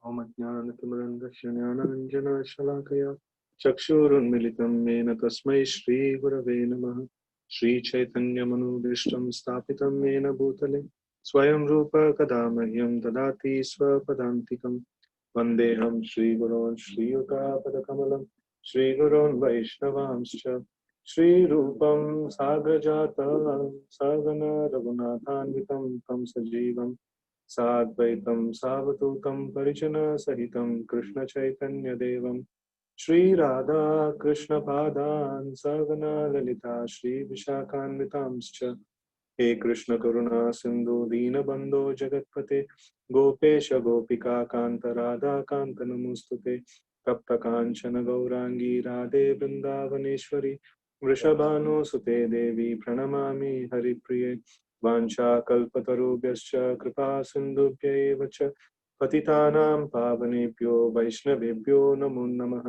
ओम ज्ञानतिमिरन्धस्य ज्ञानाञ्जनशलाकया चक्षुरुन्मिलितं येन तस्मै श्रीगुरवे नमः। श्रीचैतन्यमनोभीष्टं स्थापितं येन भूतले स्वयं रूप कदा मह्यं ददाति स्वपदान्तिकं। वन्देऽहं श्रीगुरोन् श्रीयुतापदकमलं श्रीगुरोन् वैष्णवांश्च श्रीरूपं साग्रजातं सगना रघुनाथान्वितं तं सजीवं साद्वैतं सावधूतं परिजनसहितं कृष्णचैतन्यदेवं श्रीराधा कृष्णपादान् सगना ललिता श्रीविशाखान्वितांश्च। हे कृष्ण करुणा सिंधु दीनबंधो जगत्पते गोपेश गोपिका कांत राधा कांत नमोस्तुते। तप्त कांचन गौरांगी राधे वृंदावनेश्वरी वृषभानुसुते देवी प्रणमामि हरिप्रिये। वाञ्छाकल्पतरुभ्यश्च कृपा सिन्धुभ्यैव च पतितानां पावनेभ्यो वैष्णवेभ्यो नमो नमः।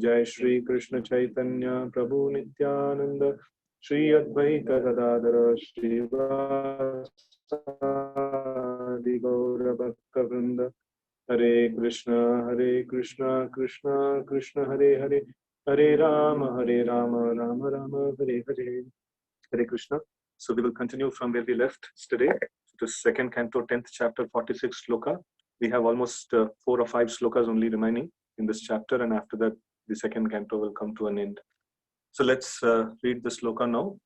जय श्री कृष्ण चैतन्य प्रभु नित्यानंद श्री अद्वैत गदाधर श्रीवासादि गौर भक्तवृंद। हरे कृष्णा कृष्ण कृष्ण हरे हरे, हरे Ram Ram Ram Hare Hare. Hare Krishna. So we will continue from where we left today. To second canto, 10th chapter, 46 sloka. We have almost 4 or 5 slokas only remaining in this chapter, and after that, the second canto will come to an end. So let's read the sloka now.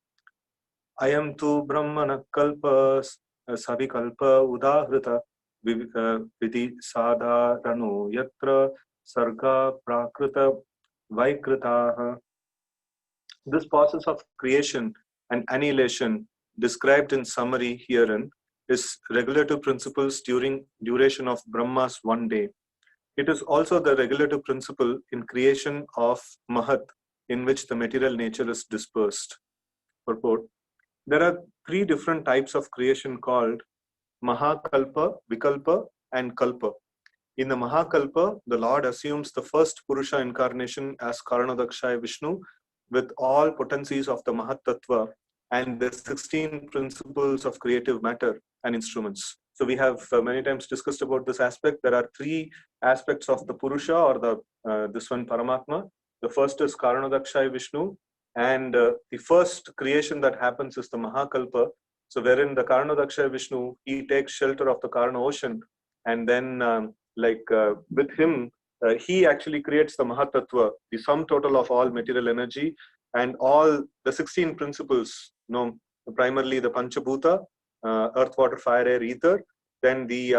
Ayam tu brahmana kalpa savikalpa udahrita vidhi sadharano yatra sarga prakrita vaikritaha. This process of creation and annihilation described in summary herein is regulative principles during duration of Brahma's one day. It is also the regulative principle in creation of Mahat, in which the material nature is dispersed. Purport. There are 3 different types of creation called Mahakalpa, Vikalpa and Kalpa. In the Mahakalpa, the Lord assumes the first Purusha incarnation as Karanodakshaya Vishnu with all potencies of the Mahat Tattva and the 16 principles of creative matter and instruments. So we have many times discussed about this aspect. There are 3 aspects of the Purusha or the this one Paramatma. The first is Karanodakshaya Vishnu, and the first creation that happens is the Mahakalpa. So wherein the Karanodakshaya Vishnu, he takes shelter of the Karana ocean, and then with him, he actually creates the Mahatattva, the sum total of all material energy and all the 16 principles, primarily the Panchabhuta, earth, water, fire, air, ether, then the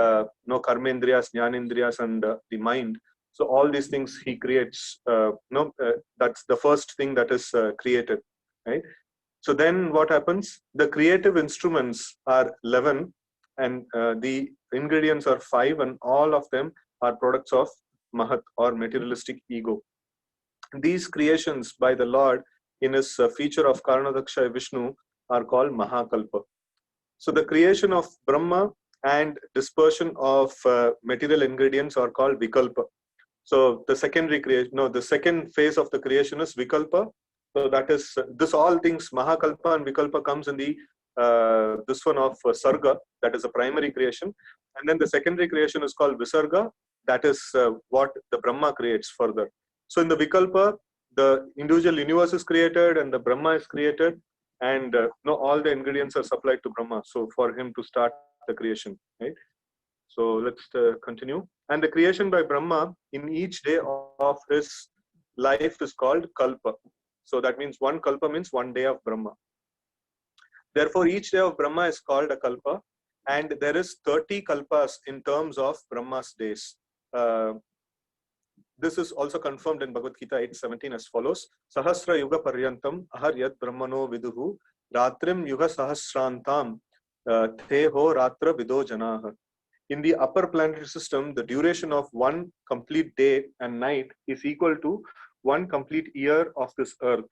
Karmendriyas, Jnanendriyas, and the mind. So all these things he creates, that's the first thing that is created, right? So then what happens? The creative instruments are 11 and the ingredients are 5, and all of them are products of Mahat or materialistic ego. These creations by the Lord in his feature of Karanodakshaya Vishnu are called Mahakalpa. So the creation of Brahma and dispersion of material ingredients are called Vikalpa. So the secondary creation, the second phase of the creation is Vikalpa. So that is this all things Mahakalpa and Vikalpa comes in the this one of Sarga, that is a primary creation, and then the secondary creation is called Visarga, that is what the Brahma creates further. So in the Vikalpa, the individual universe is created and the Brahma is created, and all the ingredients are supplied to Brahma. So for him to start the creation, right? So let's continue. And the creation by Brahma in each day of his life is called Kalpa. So that means one Kalpa means one day of Brahma. Therefore, each day of Brahma is called a Kalpa, and there is 30 Kalpas in terms of Brahma's days. This is also confirmed in Bhagavad Gita 8:17 as follows: Sahasra Yuga Paryantam Aharyat Brahmano Viduhu Ratrim Yuga Sahasrantam Teho Ratra Vido Janaha. In the upper planetary system, the duration of one complete day and night is equal to one complete year of this earth.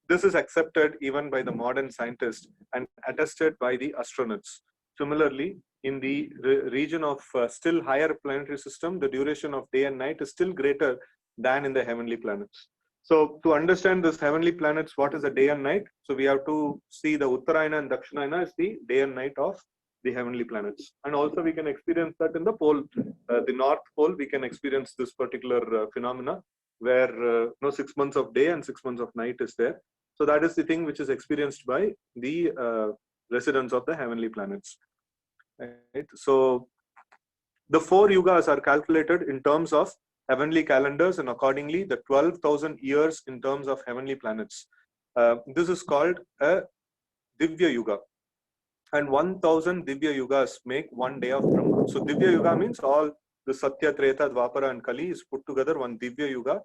This is accepted even by the modern scientists and attested by the astronauts. Similarly, in the region of still higher planetary system, the duration of day and night is still greater than in the heavenly planets. So to understand this heavenly planets, what is the day and night? So we have to see the Uttarayana and Dakshinayana is the day and night of the heavenly planets. And also we can experience that in the pole, the North Pole, we can experience this particular phenomena where 6 months of day and 6 months of night is there. So that is the thing which is experienced by the residents of the heavenly planets. Right? So the 4 yugas are calculated in terms of heavenly calendars, and accordingly the 12,000 years in terms of heavenly planets. This is called a Divya Yuga. And 1,000 Divya Yugas make one day of Brahma. So Divya Yuga means all the Satya, Treta, Dwapara and Kali is put together one Divya Yuga,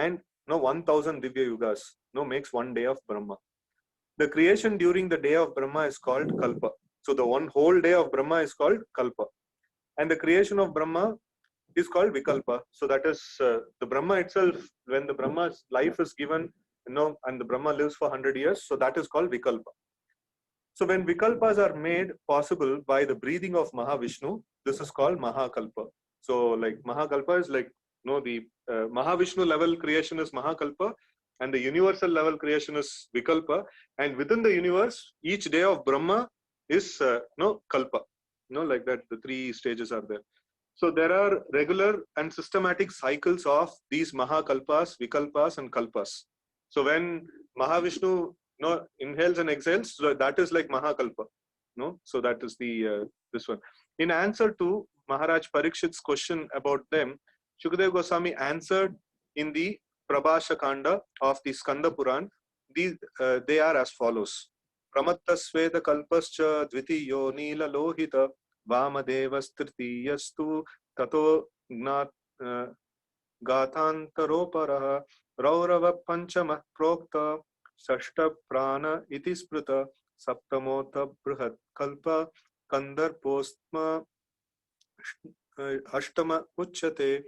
and 1,000 Divya Yugas makes one day of Brahma. The creation during the day of Brahma is called Kalpa. So the one whole day of Brahma is called Kalpa. And the creation of Brahma is called Vikalpa. So that is the Brahma itself, when the Brahma's life is given, and the Brahma lives for 100 years, so that is called Vikalpa. So when Vikalpas are made possible by the breathing of Mahavishnu, this is called Mahakalpa. So like Mahakalpa is like, the Mahavishnu level creation is Mahakalpa, and the universal level creation is Vikalpa. And within the universe, each day of Brahma is Kalpa. Like that, the 3 stages are there. So there are regular and systematic cycles of these Mahakalpas, Vikalpas and Kalpas. So when Mahavishnu inhales and exhales, so that is like Mahakalpa. So that is the this one. In answer to Maharaj Parikshit's question about them, Shukadeva Goswami answered in the Prabhasha Kanda of the Skanda Puran. They are as follows. Pramatta Sveda Kalpascha Dvitiyo Nila Lohita Vamadevas Tritiyastu Tato Gathantaroparaha Raurava Panchama Prokta Sashta Prana iti Spruta Saptamota Bruhat Kalpa Kandar Postma Ashtama Uchate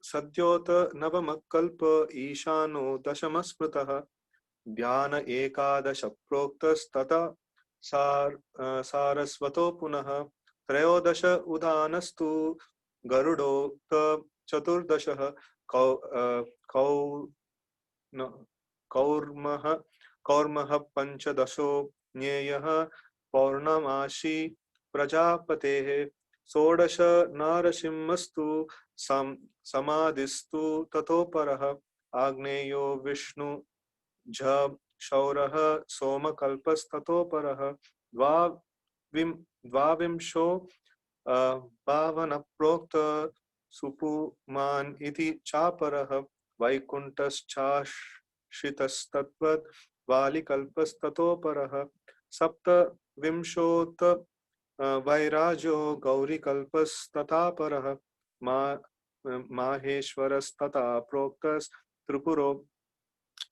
Sadyota Navama Kalpa Ishano Dashama Sprutaha Dhyana Ekadasha Proktas Tata Sarasvato Punaha Trayodasha Udhanastu Garudokta Chaturdashaha Kaurmaha Panchadasho Nyeyaha Paurnamashi Prajapatehe Sodasha Narasimhastu Samadhistu Tatoparaha Agneyo Vishnu Jha Shauraha Soma Kalpas Tatoparaha Dvavimsho Bhavana Prokta Supuman Iti Chaparaha Vaikuntas Chashitastatvat Valikalpas Tatoparaha Sapta Vimshota Vairajo Gauri Kalpas Tataparaha Maheshwaras Tata Proktas Tripuro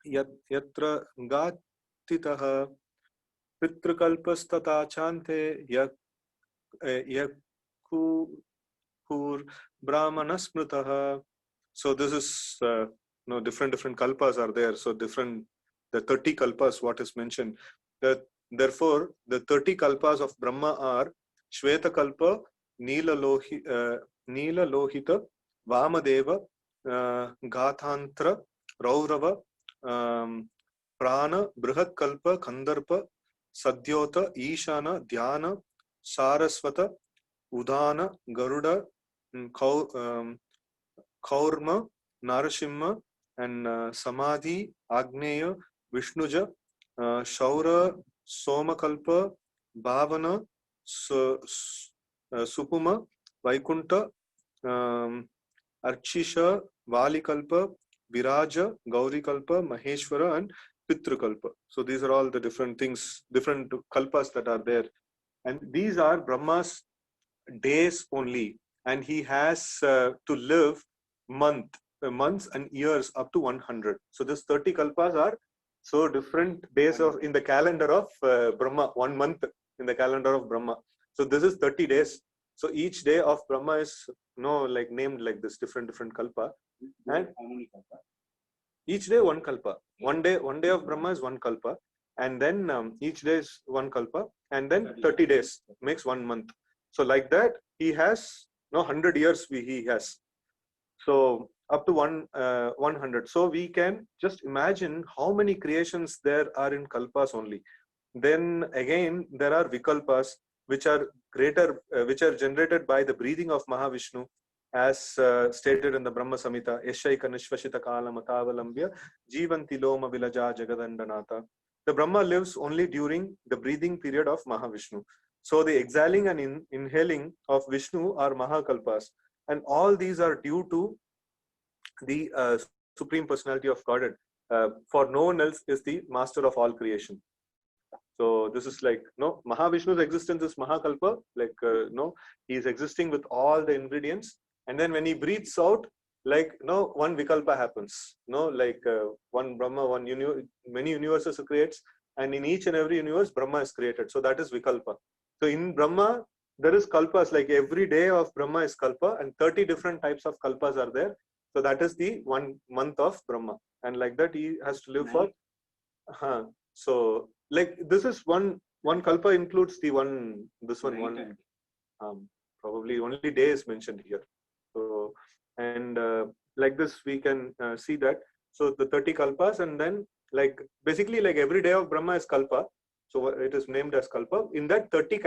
Yatra Gatitaha Pitrakalpas Tata Chante Yakur Brahmanasmritaha. So this is different kalpas are there. So the 30 kalpas what is mentioned. Therefore the 30 kalpas of Brahma are Shweta Kalpa, Nila Lohita, Vamadeva, Gathantra, Raurava, Prana, Brihat Kalpa, Kandarpa, Sadyota, Ishana, Dhyana, Saraswata, Udana, Garuda, Kaurma, Narasimha, and Samadhi, Agneya, Vishnuja, Shaura, Somakalpa, Bhavana, Supuma, Vaikunta, Archisha, Valikalpa, Viraja, Gaurikalpa, Maheshwara, and Pitrakalpa. So these are all the different things, different kalpas that are there. And these are Brahma's days only. And he has to live months and years up to 100. So this 30 kalpas are so different days in the calendar of Brahma, 1 month in the calendar of Brahma. So this is 30 days. So each day of Brahma is named like this, different kalpa. And each day 1 kalpa. One day of Brahma is 1 kalpa. And then each day is 1 kalpa. And then 30 days makes 1 month. So like that, he has 100 years he has. So up to 100. So we can just imagine how many creations there are in kalpas only. Then again, there are vikalpas. which are greater, which are generated by the breathing of Mahavishnu, as stated in the Brahma Samhita, Yeshaika Nishvashita Kala Matavalambya Jivanti Loma Vilaja Jagadandanata. The Brahma lives only during the breathing period of Mahavishnu. So the exhaling and inhaling of Vishnu are Mahakalpas. And all these are due to the Supreme Personality of Godhead. For no one else is the master of all creation. So this is like, no, Mahavishnu's existence is Mahakalpa, like, no, he is existing with all the ingredients. And then when he breathes out, like, no, one Vikalpa happens, no, like one Brahma, many universes creates, and in each and every universe, Brahma is created. So that is Vikalpa. So in Brahma, there is Kalpas, like every day of Brahma is Kalpa, and 30 different types of Kalpas are there. So that is the 1 month of Brahma. And like that, he has to live for, so like this is one kalpa includes the one probably only day is mentioned here. So and like this we can see that. So the 30 kalpas, and then like basically like every day of Brahma is kalpa. So it is named as kalpa. In that 30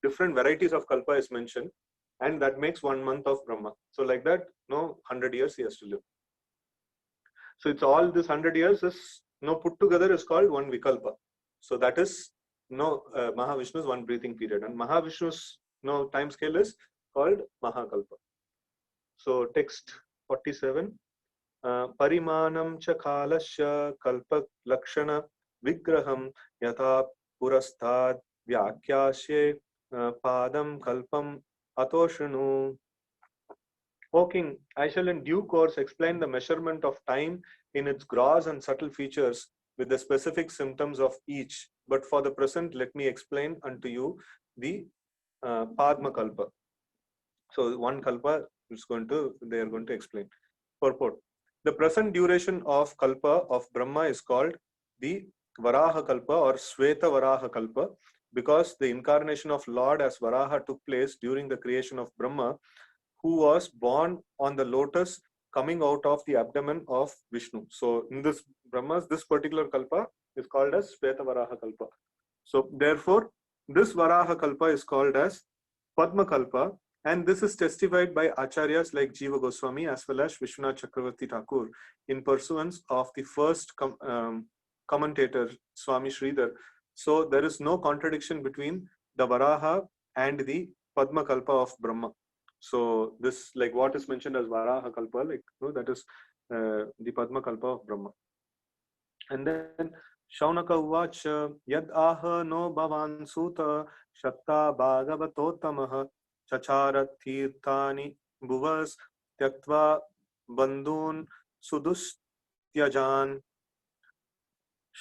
different varieties of kalpa is mentioned, and that makes 1 month of Brahma. So like that, 100 years he has to live. So it's all this 100 years is put together is called one Vikalpa. So that is Mahavishnu's one breathing period, and Mahavishnu's time scale is called Mahakalpa. So text 47. Parimanam cha kalasya kalpa lakshana vigraham yatha purastad vyakyasye padam kalpam atoshanu. O King, I shall in due course explain the measurement of time in its gross and subtle features with the specific symptoms of each. But for the present, let me explain unto you the Padma Kalpa. So one Kalpa they are going to explain. Purport. The present duration of Kalpa of Brahma is called the Varaha Kalpa or Sweta Varaha Kalpa, because the incarnation of Lord as Varaha took place during the creation of Brahma, who was born on the lotus coming out of the abdomen of Vishnu. So in this Brahmas, this particular Kalpa is called as Sveta Varaha Kalpa. So therefore, this Varaha Kalpa is called as Padma Kalpa, and this is testified by Acharyas like Jiva Goswami as well as Vishwanath Chakravarti Thakur in pursuance of the first commentator, Swami Sridhar. So there is no contradiction between the Varaha and the Padma Kalpa of Brahma. So this, like what is mentioned as Varaha Kalpa, like that is the Padma Kalpa of Brahma. And then Shaunaka Uvacha Yad Aha no Bhavan Suta Shakta Bhagavatottamaha Chachara Tirthani Bhuvas Tyaktva Bandhun Sudustyajan.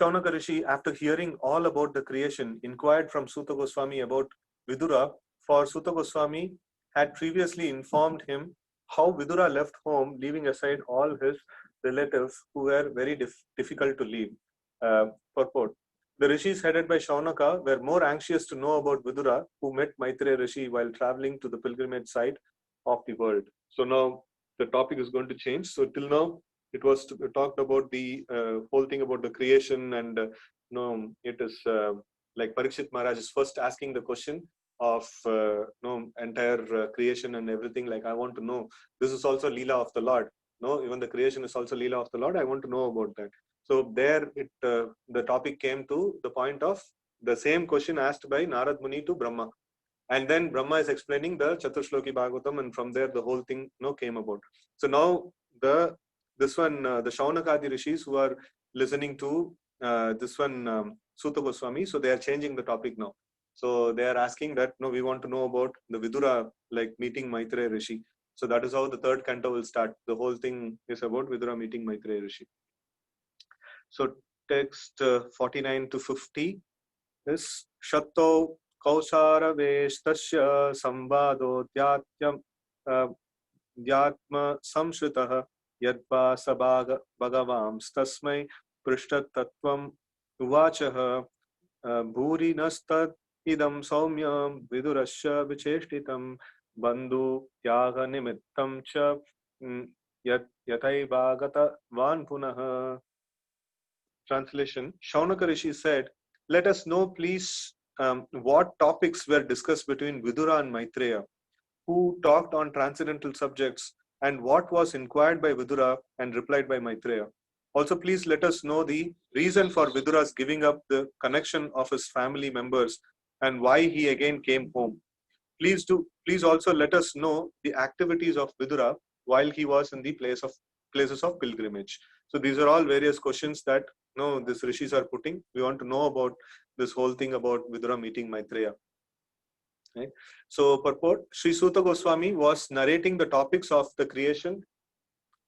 Shaunaka Rishi, after hearing all about the creation, inquired from Suta Goswami about Vidura, for Suta Goswami had previously informed him how Vidura left home, leaving aside all his relatives who were very difficult to leave. Purport. The rishis headed by Shaunaka were more anxious to know about Vidura, who met Maitreya Rishi while traveling to the pilgrimage site of the world. So now the topic is going to change. So till now, it was talked about the whole thing about the creation, and it is like Parikshit Maharaj is first asking the question of entire creation and everything. Like, I want to know. This is also Leela of the Lord. No, even the creation is also Leela of the Lord. I want to know about that. So there, the topic came to the point of the same question asked by Narad Muni to Brahma, and then Brahma is explaining the Chaturshloki Bhagavatam, and from there the whole thing came about. So now the Shaunakadi rishis who are listening to this one Suta Goswami, so they are changing the topic now. So they are asking that, no, we want to know about the Vidura, like meeting Maitreya Rishi. So that is how the third canto will start. The whole thing is about Vidura meeting Maitreya Rishi. So text 49 to 50 is Shatto Kausara Veshtasya Sambado Dhyatma Samshritaha Yadva Sabaga Bhagavam Stasmai Prishtat Tattvam Uvachaha Bhuri Nastad Idam Saumyam Vidurasya Vicheshtitam Bandhu Tyaga Nimittam Cha Yatai Bhagata Van Punaha. Translation. Shaunaka Rishi said, let us know, please, what topics were discussed between Vidura and Maitreya, who talked on transcendental subjects, and what was inquired by Vidura and replied by Maitreya. Also, please let us know the reason for Vidura's giving up the connection of his family members and why he again came home. Please also let us know the activities of Vidura while he was in the places of pilgrimage. So these are all various questions that these rishis are putting. We want to know about this whole thing about Vidura meeting Maitreya. Right? So purport, Sri Suta Goswami was narrating the topics of the creation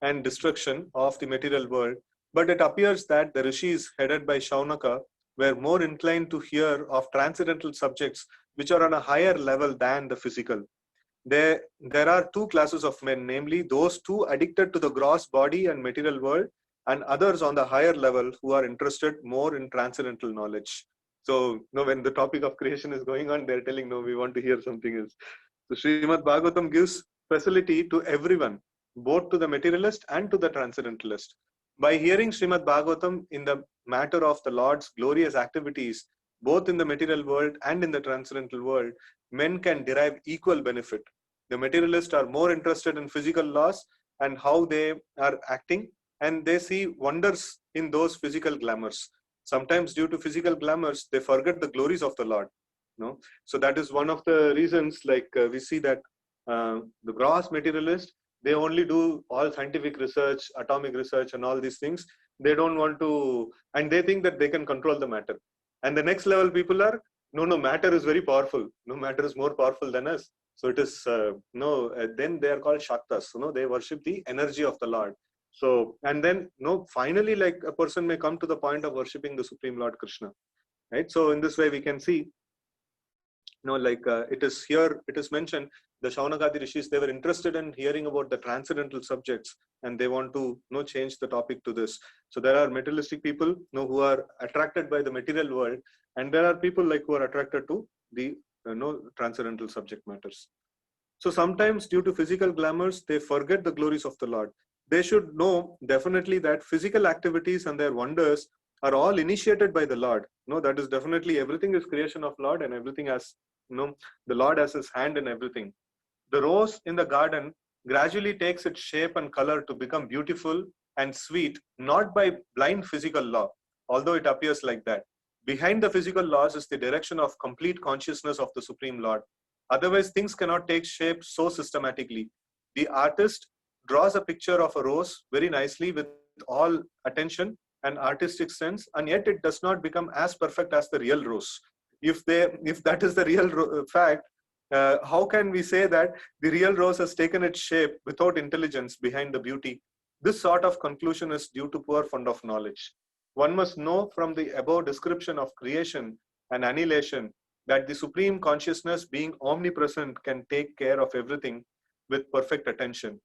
and destruction of the material world, but it appears that the rishis headed by Shaunaka were more inclined to hear of transcendental subjects which are on a higher level than the physical. There are two classes of men, namely those too addicted to the gross body and material world, and others on the higher level who are interested more in transcendental knowledge. So, when the topic of creation is going on, they're telling, no, we want to hear something else. So, Srimad Bhagavatam gives facility to everyone, both to the materialist and to the transcendentalist. By hearing Srimad Bhagavatam in the matter of the Lord's glorious activities, both in the material world and in the transcendental world, men can derive equal benefit. The materialists are more interested in physical laws and how they are acting, and they see wonders in those physical glamours. Sometimes due to physical glamours, they forget the glories of the Lord. So that is one of the reasons, we see that the gross materialist, they only do all scientific research, atomic research and all these things. They don't want to, and they think that they can control the matter. And the next level people are, no, matter is very powerful. No, matter is more powerful than us. So it is, then they are called Shaktas. They worship the energy of the Lord. So, and then, finally, like a person may come to the point of worshipping the Supreme Lord Krishna. Right? So in this way, we can see, it is mentioned, the Shaunakadi rishis, they were interested in hearing about the transcendental subjects, and they want to change the topic to this. So there are materialistic people who are attracted by the material world, and there are people who are attracted to the transcendental subject matters. So sometimes due to physical glamours, they forget the glories of the Lord. They should know definitely that physical activities and their wonders are all initiated by the Lord. That is definitely, everything is creation of Lord, and everything has, the Lord has his hand in everything. The rose in the garden gradually takes its shape and color to become beautiful and sweet, not by blind physical law, although it appears like that. Behind the physical laws is the direction of complete consciousness of the Supreme Lord. Otherwise, things cannot take shape so systematically. The artist draws a picture of a rose very nicely with all attention and artistic sense, and yet it does not become as perfect as the real rose. If that is the real fact, how can we say that the real rose has taken its shape without intelligence behind the beauty? This sort of conclusion is due to poor fund of knowledge. One must know from the above description of creation and annihilation that the Supreme Consciousness, being omnipresent, can take care of everything with perfect attention.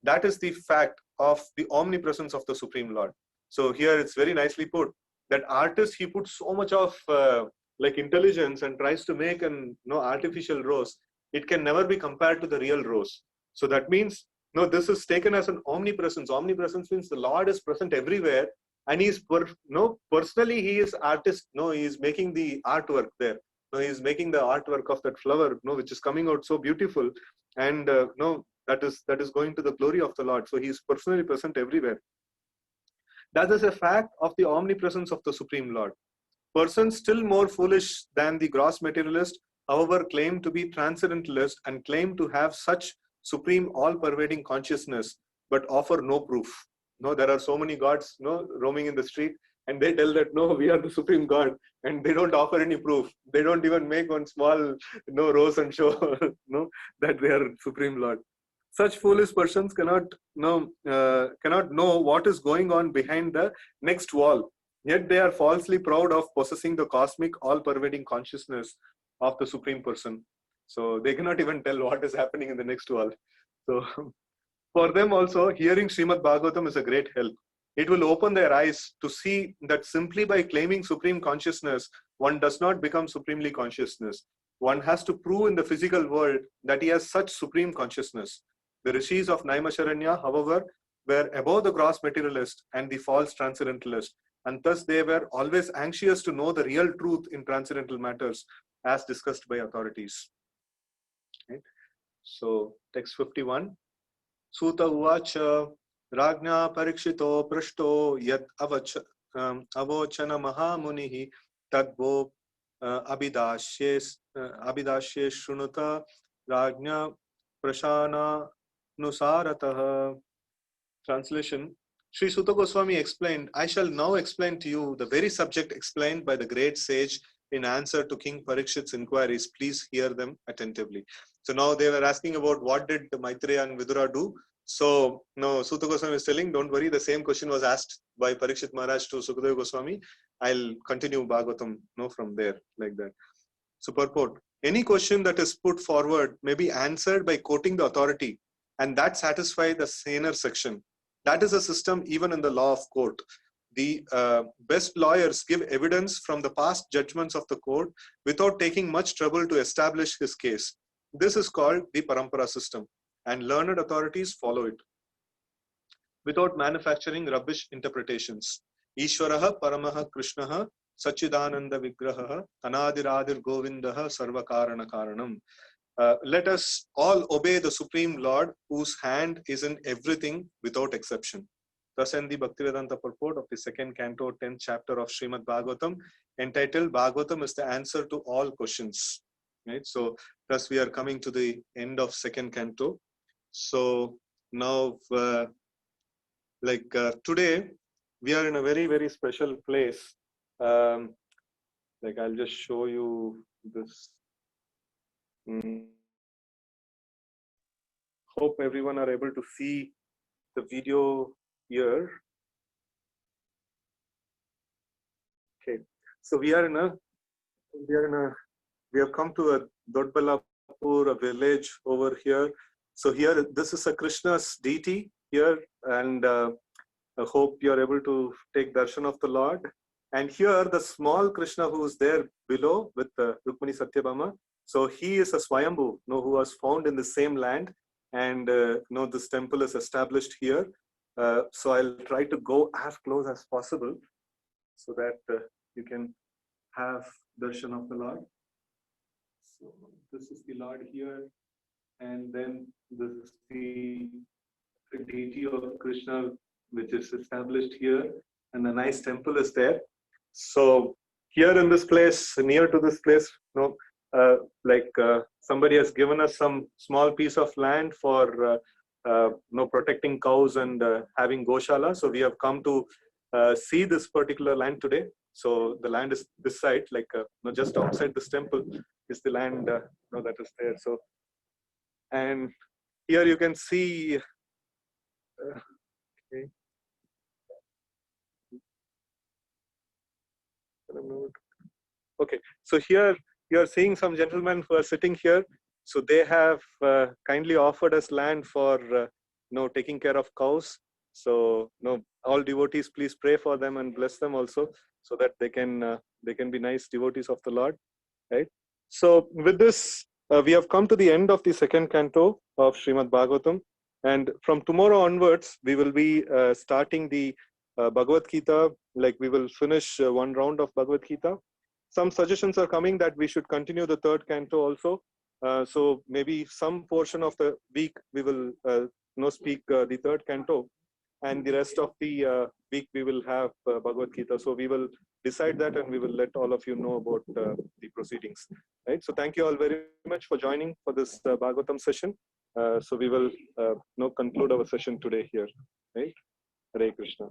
That is the fact of the omnipresence of the Supreme Lord. So here it's very nicely put that artist, he puts so much of intelligence and tries to make an artificial rose. It can never be compared to the real rose. So that means this is taken as an omnipresence. Omnipresence means the Lord is present everywhere, and he is personally he is artist. He is making the artwork there. He is making the artwork of that flower, which is coming out so beautiful, and that is going to the glory of the Lord. So he is personally present everywhere. That is a fact of the omnipresence of the Supreme Lord. Persons still more foolish than the gross materialist, however, claim to be transcendentalist and claim to have such supreme all-pervading consciousness, but offer no proof. There are so many gods roaming in the street, and they tell that, no, we are the Supreme God, and they don't offer any proof. They don't even make one small rose and show that they are Supreme Lord. Such foolish persons cannot know what is going on behind the next wall. Yet they are falsely proud of possessing the cosmic, all-pervading consciousness of the Supreme Person. So they cannot even tell what is happening in the next wall. So for them also, hearing Srimad Bhagavatam is a great help. It will open their eyes to see that simply by claiming supreme consciousness, one does not become supremely consciousness. One has to prove in the physical world that he has such supreme consciousness. The rishis of Naimisharanya, however, were above the gross materialist and the false transcendentalist, and thus they were always anxious to know the real truth in transcendental matters, as discussed by authorities. Right? So text 51. Suta uvacha Ragna parikshito prashto yat avochana mahamunihi tadvo abhidashye shrunuta Ragna prashana nusaratah. Translation. Sri Suta Goswami explained, I shall now explain to you the very subject explained by the great sage in answer to King Parikshit's inquiries. Please hear them attentively. So now they were asking about what did Maitreya and Vidura do. So no, Suta Goswami is telling, don't worry, the same question was asked by Parikshit Maharaj to Sukadeva Goswami. I'll continue Bhagavatam from there, like that. So purport, any question that is put forward may be answered by quoting the authority, and that satisfies the saner section. That is a system even in the law of court. The best lawyers give evidence from the past judgments of the court without taking much trouble to establish his case. This is called the Parampara system, and learned authorities follow it without manufacturing rubbish interpretations. Ishwaraha Paramaha Krishnaha Sachidananda Vigraha Anadiradir Govindaha Sarvakarana Karanam. Let us all obey the Supreme Lord, whose hand is in everything without exception. Thus in the Bhaktivedanta purport of the second canto, 10th chapter of Srimad Bhagavatam, entitled Bhagavatam is the answer to all questions. Right? So thus we are coming to the end of second canto. So now today we are in a very, very special place. I'll just show you this. Hope everyone are able to see the video here. Okay, so we have come to a Dodbalapur, a village over here. So here, this is a Krishna's deity here, and I hope you are able to take darshan of the Lord. And here, the small Krishna who is there below with Rukmani Satyabhama. So he is a Swayambhu, who was found in the same land, and this temple is established here. So I'll try to go as close as possible so that you can have darshan of the Lord. So this is the Lord here, and then this is the deity of Krishna, which is established here, and a nice temple is there. So here in this place, near to this place, somebody has given us some small piece of land for protecting cows and having Goshala. So we have come to see this particular land today. So the land is this side, just outside this temple is the land that is there. So, and here you can see. Okay. Okay, so here you are seeing some gentlemen who are sitting here. So they have kindly offered us land for taking care of cows. So all devotees, please pray for them and bless them also, so that they can be nice devotees of the Lord, right? So with this, we have come to the end of the second canto of Srimad Bhagavatam, and from tomorrow onwards, we will be starting the Bhagavad Gita. We will finish one round of Bhagavad Gita. Some suggestions are coming that we should continue the third canto also. So maybe some portion of the week we will speak the third canto, and the rest of the week we will have Bhagavad Gita. So we will decide that, and we will let all of you know about the proceedings. Right. So thank you all very much for joining for this Bhagavatam session. So we will conclude our session today here. Right. Hare Krishna.